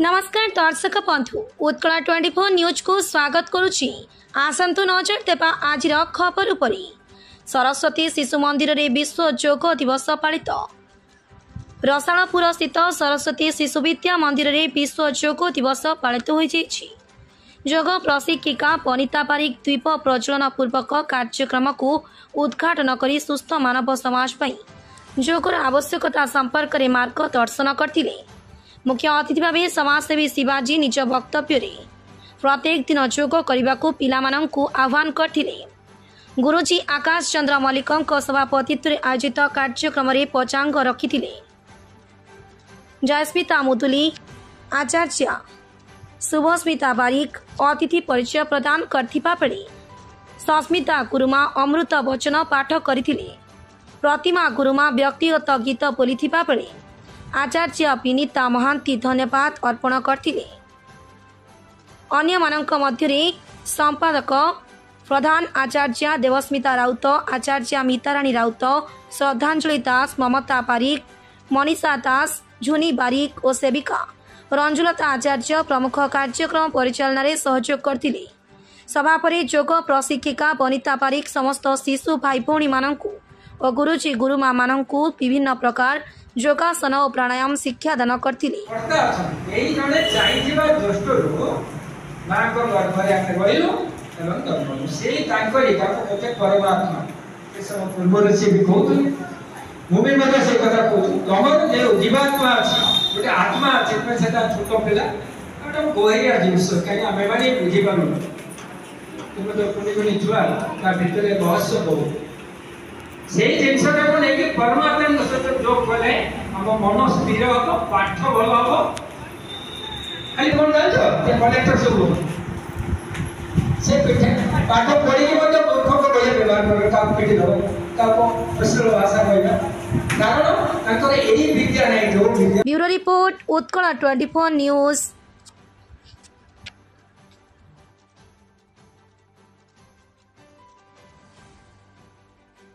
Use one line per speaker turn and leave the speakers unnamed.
नमस्कार दर्शक बंधु उत्कला 24 न्यूज को स्वागत करुच्ची। आसंतु नजर देवा आज खबर उपरी। सरस्वती शिशु मंदिर में विश्व योग दिवस पालित। रसालपुर स्थित सरस्वती शिशु विद्या मंदिर में विश्व योग दिवस पालित हो योग प्रशिक्षिका वनिता पारिक द्वीप प्रज्वलन पूर्वक कार्यक्रम को उद्घाटन कर सुस्थ मानव समाज योगर आवश्यकता संपर्क में मार्गदर्शन करते। मुख्य अतिथि भाव समाजसेवी शिवाजी निज वक्तव्य प्रत्येक दिन योग करने को पिलामानंकु आह्वान करथिले। गुरुजी आकाश चंद्र मल्लिक सभापतित्व आयोजित कार्यक्रम में पचांग रखिथिले। जयस्मिता मुदुली आचार्य शुभस्मिता बारिक अतिथि परिचय प्रदान करथिबा बेले सस्मिता गुरुमा अमृत वचन पाठ करथिले। प्रतिमा गुरुमा व्यक्तिगत गीत बोलिथिबा बेले आचार्य विनीता महांती धन्यवाद अर्पण करथिले। अन्य मानक मध्य संपादक प्रधान आचार्य देवस्मिता राउत, आचार्य मिताराणी राउत, श्रद्धांजलि दास, ममता पारिक, मनीषा दास, झुनी बारिक और सेविका रंजुलता आचार्य प्रमुख कार्यक्रम परिचालन में सहयोग करथिले। सभा पर योग प्रशिक्षिका वनिता पारिक समस्त शिशु भाई भौणी मानंकु और गुरुजी गुरुमा मानंकु विभिन्न प्रकार योगासन और प्राणायाम शिक्षा दान करथिले।
से जिनसा को लेके परमात्मा सहित जोग कले हम मन स्थिर हो, पाठ भल हो। खाली कोन जानो ते कलेक्टर सब से पेटे पाठ पढ़ी के मत मूर्ख को बोले व्यवहार कर का पेटी दो का को प्रश्न भाषा कहना कारण ताकर एही विद्या नै जो विद्या।
Bureau report Utkala 24 news.